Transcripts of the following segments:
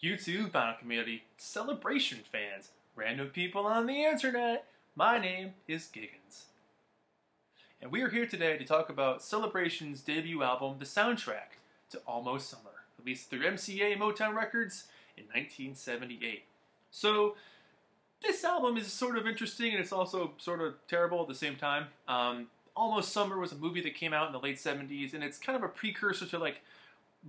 YouTube vinyl community, Celebration fans, random people on the internet. My name is Giggens. And we are here today to talk about Celebration's debut album, the soundtrack to Almost Summer, released through MCA Motown Records in 1978. So, this album is sort of interesting and it's also sort of terrible at the same time. Almost Summer was a movie that came out in the late 70s, and it's kind of a precursor to like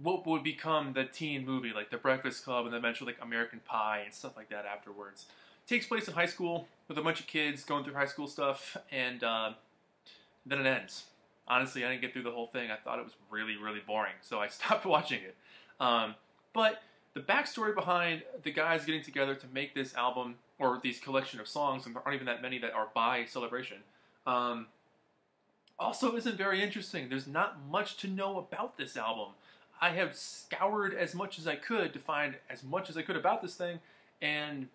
what would become the teen movie, like The Breakfast Club, and then eventually like American Pie and stuff like that afterwards. It takes place in high school with a bunch of kids going through high school stuff, and then it ends. Honestly, I didn't get through the whole thing. I thought it was really, really boring, so I stopped watching it. But the backstory behind the guys getting together to make this album, or these collection of songs, and there aren't even that many that are by Celebration, also isn't very interesting. There's not much to know about this album. I have scoured as much as I could to find as much as I could about this thing, and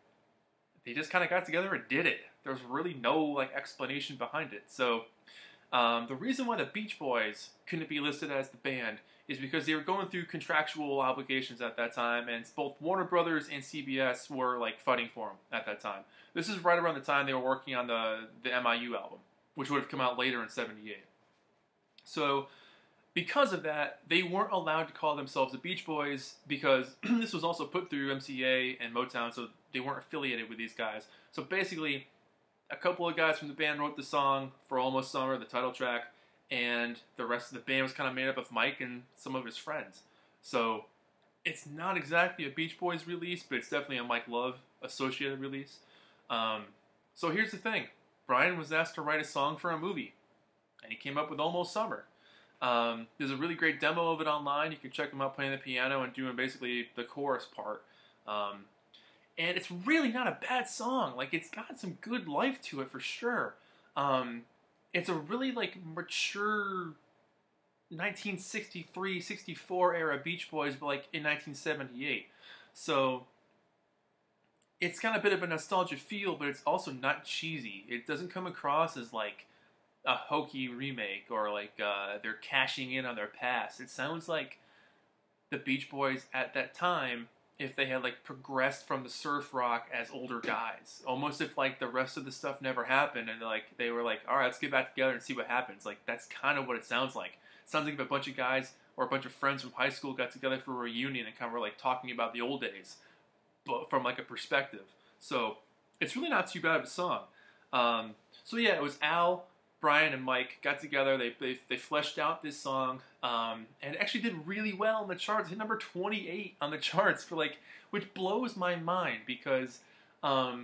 they just kind of got together and did it. There's really no like explanation behind it. So the reason why the Beach Boys couldn't be listed as the band is because they were going through contractual obligations at that time, and both Warner Brothers and CBS were like fighting for them at that time. This is right around the time they were working on the MIU album, which would have come out later in '78. So because of that, they weren't allowed to call themselves the Beach Boys because this was also put through MCA and Motown, so they weren't affiliated with these guys. So basically, a couple of guys from the band wrote the song for Almost Summer, the title track, and the rest of the band was kind of made up of Mike and some of his friends. So it's not exactly a Beach Boys release, but it's definitely a Mike Love associated release. So here's the thing. Brian was asked to write a song for a movie, and he came up with Almost Summer. There's a really great demo of it online. You can check him out playing the piano and doing basically the chorus part. And it's really not a bad song. Like, it's got some good life to it for sure. It's a really like mature 1963, 64 era Beach Boys, but like in 1978. So it's got a bit of a nostalgia feel, but it's also not cheesy. It doesn't come across as like a hokey remake or like they're cashing in on their past. It sounds like the Beach Boys at that time, if they had like progressed from the surf rock as older guys, almost if like the rest of the stuff never happened, and like they were like, all right, let's get back together and see what happens. Like, that's kind of what it sounds like. It sounds like if a bunch of guys or a bunch of friends from high school got together for a reunion and kind of were like talking about the old days, but from like a perspective. So it's really not too bad of a song. So yeah, it was Al, Brian, and Mike got together. They fleshed out this song, and it actually did really well in the charts. It hit number 28 on the charts for like, which blows my mind because, I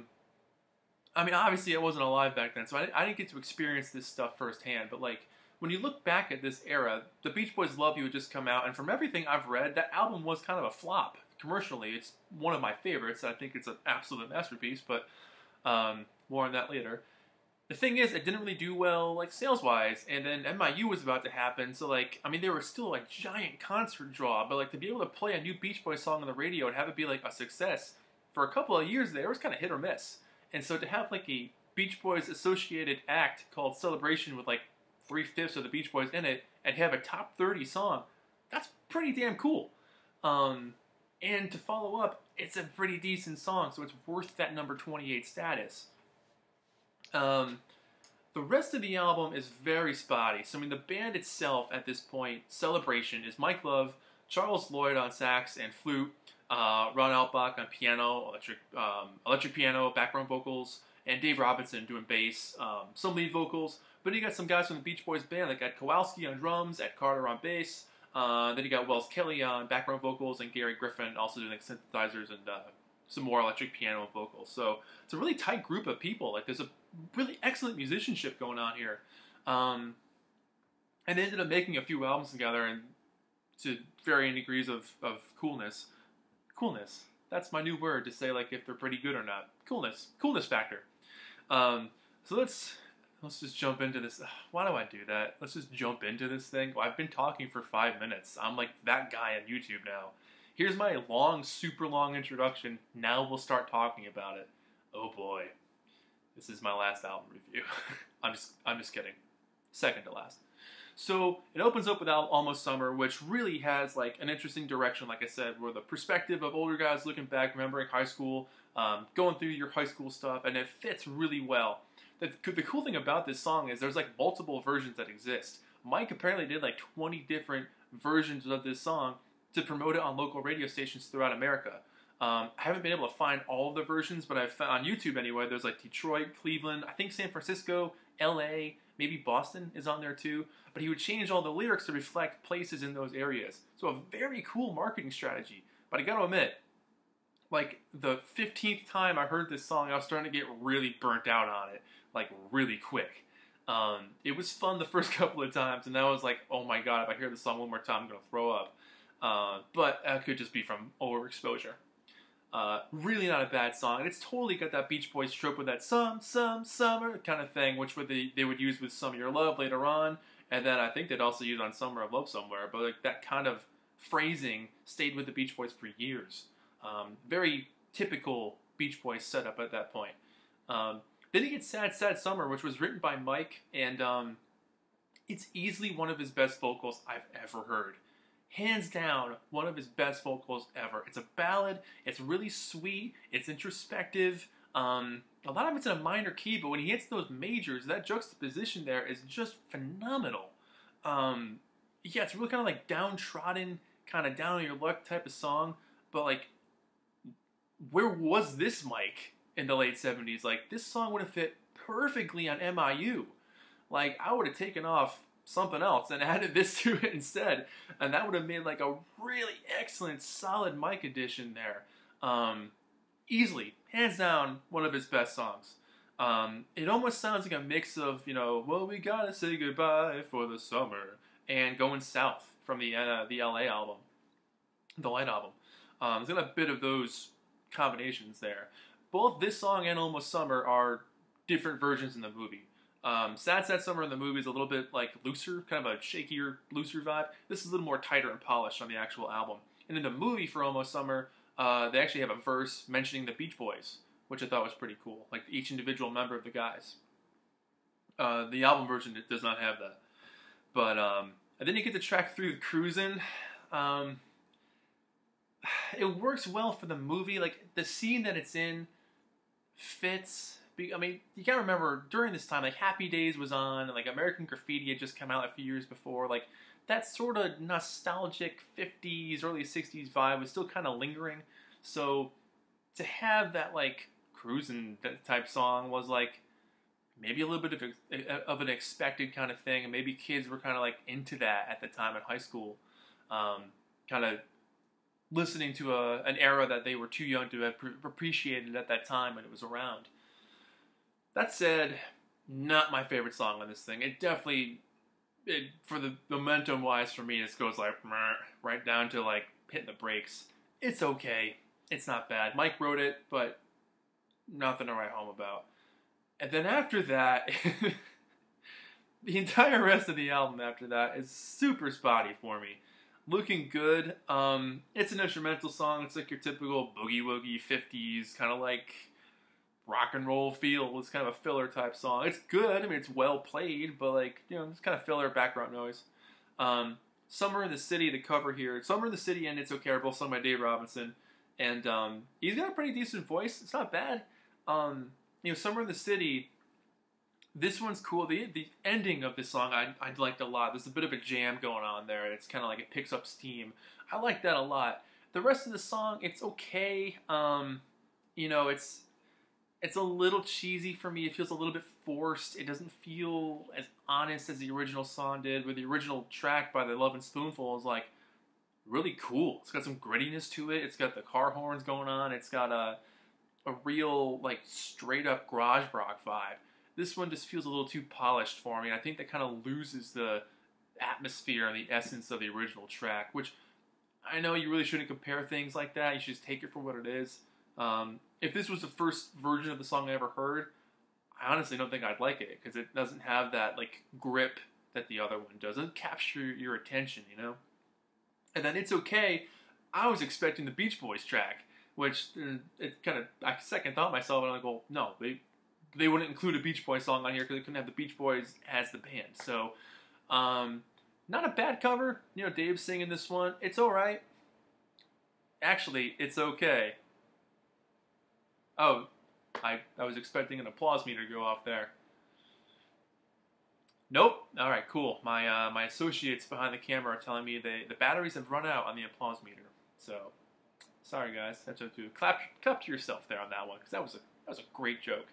mean, obviously I wasn't alive back then, so I didn't get to experience this stuff firsthand. But like, when you look back at this era, the Beach Boys' "Love You" had just come out, and from everything I've read, that album was kind of a flop commercially. It's one of my favorites. I think it's an absolute masterpiece, but more on that later. The thing is, it didn't really do well, like, sales-wise, and then MIU was about to happen, so, like, I mean, they were still, like, giant concert draw, but, like, to be able to play a new Beach Boys song on the radio and have it be, like, a success for a couple of years there, it was kind of hit or miss. And so to have, like, a Beach Boys associated act called Celebration with, like, 3/5 of the Beach Boys in it, and have a top 30 song, that's pretty damn cool. And to follow up, it's a pretty decent song, so it's worth that number 28 status. The rest of the album is very spotty. So, I mean, the band itself at this point, Celebration, is Mike Love, Charles Lloyd on sax and flute, Ron Altbach on piano, electric piano, background vocals, and Dave Robinson doing bass, some lead vocals. But you got some guys from the Beach Boys band, like Ed Kowalski on drums, Ed Carter on bass. Then you got Wells Kelly on background vocals, and Gary Griffin also doing synthesizers and some more electric piano and vocals. So it's a really tight group of people. Like, there's a really excellent musicianship going on here. And they ended up making a few albums together, and to varying degrees of coolness. Coolness. That's my new word to say, like, if they're pretty good or not. Coolness. Coolness factor. So let's just jump into this. Why do I do that? Let's just jump into this thing. Well, I've been talking for 5 minutes. I'm like that guy on YouTube now. Here's my long, super long introduction. Now we'll start talking about it. Oh boy. This is my last album review. I'm just kidding. Second to last. So it opens up with Almost Summer, which really has like an interesting direction, like I said, where the perspective of older guys looking back, remembering high school, going through your high school stuff, and it fits really well. The cool thing about this song is there's like multiple versions that exist. Mike apparently did like 20 different versions of this song to promote it on local radio stations throughout America. I haven't been able to find all of the versions, but I've found on YouTube anyway, there's like Detroit, Cleveland, I think San Francisco, LA, maybe Boston is on there too. But he would change all the lyrics to reflect places in those areas. So a very cool marketing strategy. But I gotta admit, like the 15th time I heard this song, I was starting to get really burnt out on it, like really quick. It was fun the first couple of times, and I was like, oh my god, if I hear the song one more time, I'm gonna throw up. But that could just be from overexposure. Really not a bad song, and it's totally got that Beach Boys trope with that some summer kind of thing, which they would use with Some of Your Love later on, and then I think they'd also use on Summer of Love Somewhere, but like that kind of phrasing stayed with the Beach Boys for years. Very typical Beach Boys setup at that point. Then you get Sad Sad Summer, which was written by Mike, and it's easily one of his best vocals I've ever heard. Hands down, one of his best vocals ever. It's a ballad, it's really sweet, it's introspective. A lot of it's in a minor key, but when he hits those majors, that juxtaposition there is just phenomenal. Yeah, it's really kind of like downtrodden, kind of down on your luck type of song, but like, where was this Mike in the late 70s? Like, this song would have fit perfectly on MIU. Like, I would have taken off something else and added this to it instead, and that would have made like a really excellent, solid Mike addition there. Easily, hands down, one of his best songs. It almost sounds like a mix of, you know, well, we gotta say goodbye for the summer, and Going South from the LA album, the Light album. There's got a bit of those combinations there. Both this song and Almost Summer are different versions in the movie. Sad Sad Summer in the movie is a little bit like looser, kind of a shakier, looser vibe. This is a little more tighter and polished on the actual album. And in the movie for Almost Summer, they actually have a verse mentioning the Beach Boys, which I thought was pretty cool, like each individual member of the guys. The album version does not have that. But and then you get the track Through the Cruisin'. It works well for the movie. Like, the scene that it's in fits. I mean, you gotta remember, during this time, like, Happy Days was on, and, like, American Graffiti had just come out a few years before. Like, that sort of nostalgic 50s, early 60s vibe was still kind of lingering. So, to have that, like, cruising type song was, like, maybe a little bit of an expected kind of thing, and maybe kids were kind of, like, into that at the time in high school. Kind of listening to an era that they were too young to have appreciated at that time when it was around. That said, not my favorite song on this thing. It definitely, for the momentum-wise for me, it goes like right down to like hitting the brakes. It's okay. It's not bad. Mike wrote it, but nothing to write home about. And then after that, the entire rest of the album after that is super spotty for me. Looking Good. It's an instrumental song. It's like your typical boogie-woogie 50s, kind of like rock and roll feel. It's kind of a filler type song. It's good. I mean, it's well played, but like, you know, it's kind of filler background noise. Summer in the City, the cover here. Summer in the City and It's Okay are both sung by Dave Robinson. And he's got a pretty decent voice. It's not bad. You know, Summer in the City, this one's cool. The ending of this song I liked a lot. There's a bit of a jam going on there. It's kind of like it picks up steam. I like that a lot. The rest of the song, it's okay. You know, it's a little cheesy for me. It feels a little bit forced. It doesn't feel as honest as the original song did. Where the original track by the Lovin' Spoonful is like really cool. It's got some grittiness to it. It's got the car horns going on. It's got a real like straight up garage rock vibe. This one just feels a little too polished for me. I think that kind of loses the atmosphere and the essence of the original track, which I know you really shouldn't compare things like that. You should just take it for what it is. If this was the first version of the song I ever heard, I honestly don't think I'd like it, because it doesn't have that like grip that the other one does. It doesn't capture your attention, you know? And then It's Okay, I was expecting the Beach Boys track, which it kind of, I second thought myself, and I'm like, well, no, they wouldn't include a Beach Boys song on here because they couldn't have the Beach Boys as the band. So Not a bad cover. You know, Dave's singing this one. It's all right. Actually, it's okay. Oh, I was expecting an applause meter to go off there. Nope. All right, cool. My associates behind the camera are telling me the batteries have run out on the applause meter. So, sorry guys. That's up to clap to yourself there on that one, because that was a great joke.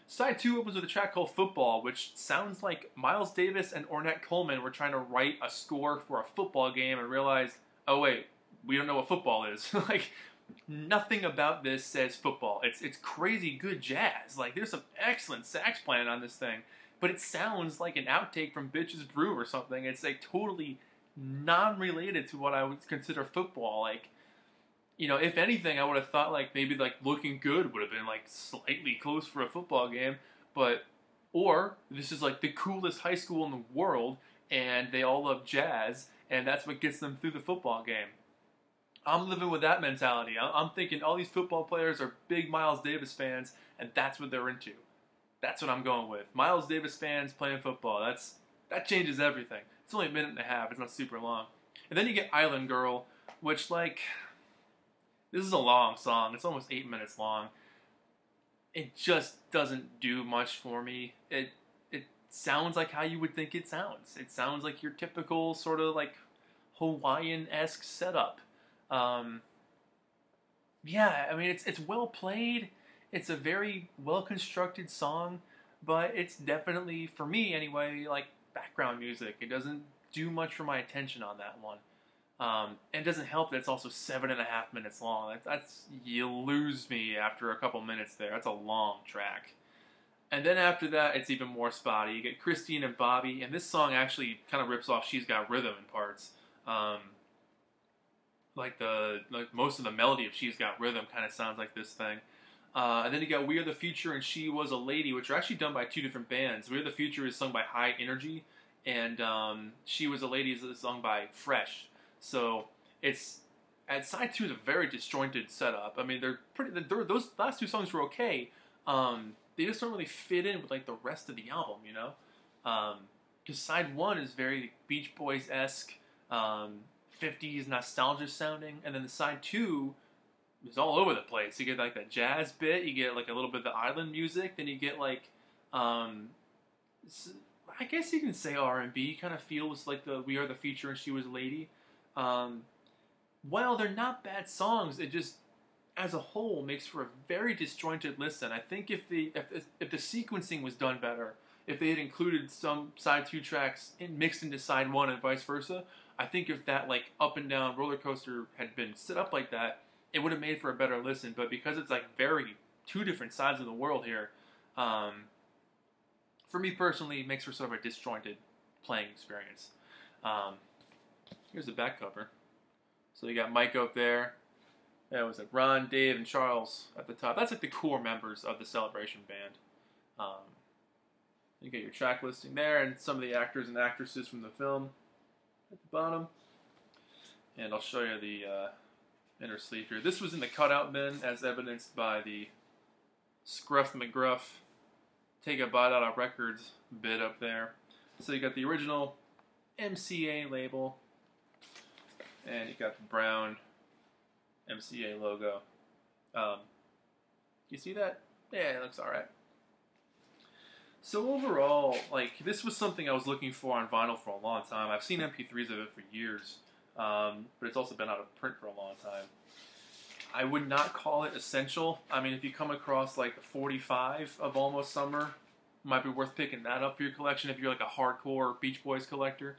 Side 2 opens with a track called Football, which sounds like Miles Davis and Ornette Coleman were trying to write a score for a football game and realized, oh wait, we don't know what football is. Like, nothing about this says football. It's crazy good jazz. Like, there's some excellent sax playing on this thing, but it sounds like an outtake from Bitches Brew or something. It's like totally non-related to what I would consider football. Like, you know, if anything, I would have thought like maybe like Looking Good would have been like slightly close for a football game, or this is like the coolest high school in the world and they all love jazz and that's what gets them through the football game. I'm living with that mentality. I'm thinking all these football players are big Miles Davis fans and that's what they're into. That's what I'm going with. Miles Davis fans playing football. That changes everything. It's only a minute and a half. It's not super long. And then you get Island Girl, which like... This is a long song. It's almost 8 minutes long. It just doesn't do much for me. It sounds like how you would think it sounds. It sounds like your typical sort of like Hawaiian-esque setup. Yeah, I mean it's well played. It's a very well constructed song, but it's definitely, for me anyway, like background music. It doesn't do much for my attention on that one. And it doesn't help that it's also 7.5 minutes long. You lose me after a couple minutes there. That's a long track. And then after that, it's even more spotty. You get Christine and Bobby, and this song actually kind of rips off She's Got Rhythm in parts. Like most of the melody of She's Got Rhythm kind of sounds like this thing. And then you got We Are the Future and She Was a Lady, which are actually done by two different bands. We Are the Future is sung by High Energy, and She Was a Lady is sung by Fresh. So it's at side 2 is a very disjointed setup. I mean, those last two songs were okay. They just don't really fit in with like the rest of the album, you know. Because side 1 is very Beach Boys-esque, 50s nostalgia sounding, and then the side 2 is all over the place. You get like that jazz bit, you get like a little bit of the island music, then you get like I guess you can say R&B kind of feels like the We Are the Future and She Was a Lady. While they're not bad songs, it just, as a whole, makes for a very disjointed listen. I think if the sequencing was done better, if they had included some side 2 tracks mixed into side 1 and vice versa, I think if that like up and down roller coaster had been set up like that, it would have made for a better listen. But because it's like very two different sides of the world here, for me personally, it makes for sort of a disjointed playing experience. Here's the back cover. So you got Mike up there. That was it. Ron, Dave, and Charles at the top. That's like the core members of the Celebration band. You get your track listing there and some of the actors and actresses from the film at the bottom. And I'll show you the inner sleeve here. This was in the cutout bin, as evidenced by the Scruff McGruff Take a Bite Out of Records bit up there. So you got the original MCA label. And you got the brown MCA logo. You see that? Yeah, it looks alright. So overall, like, this was something I was looking for on vinyl for a long time. I've seen MP3s of it for years, but it's also been out of print for a long time. I would not call it essential. I mean, if you come across, like, the 45 of Almost Summer, it might be worth picking that up for your collection if you're, like, a hardcore Beach Boys collector.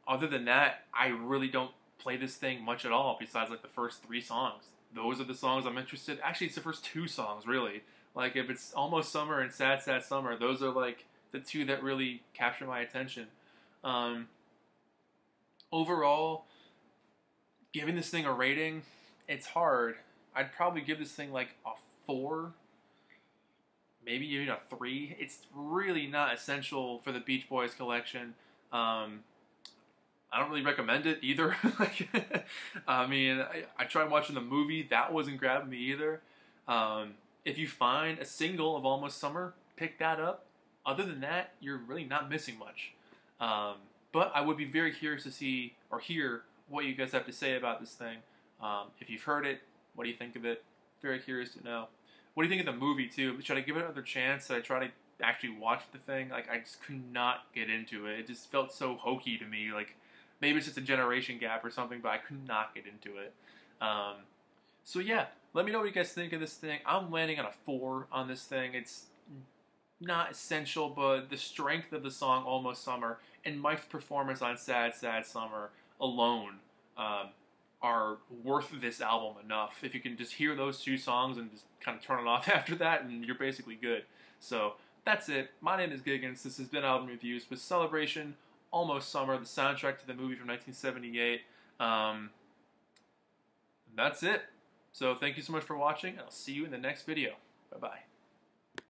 Other than that, I really don't play this thing much at all besides like the first 3 songs. Those are the songs I'm interested in. Actually, it's the first 2 songs, really. Like, if it's Almost Summer and Sad Sad Summer, those are like the 2 that really capture my attention. Overall, giving this thing a rating, it's hard. I'd probably give this thing like a 4, maybe even a 3. It's really not essential for the Beach Boys collection. I don't really recommend it either. I mean, I tried watching the movie. That wasn't grabbing me either. If you find a single of Almost Summer, pick that up. Other than that, you're really not missing much. But I would be very curious to see or hear what you guys have to say about this thing. If you've heard it, what do you think of it? Very curious to know. What do you think of the movie, too? Should I give it another chance? Should I try to actually watch the thing? Like, I just could not get into it. It just felt so hokey to me. Like, maybe it's just a generation gap or something, but I could not get into it. So, yeah, let me know what you guys think of this thing. I'm landing on a 4 on this thing. It's not essential, but the strength of the song Almost Summer and Mike's performance on Sad, Sad Summer alone are worth this album enough. If you can just hear those 2 songs and just kind of turn it off after that, and you're basically good. So that's it. My name is Giggens. This has been Album Reviews with Celebration, Almost Summer, the soundtrack to the movie from 1978. That's it. So thank you so much for watching, and I'll see you in the next video. Bye-bye.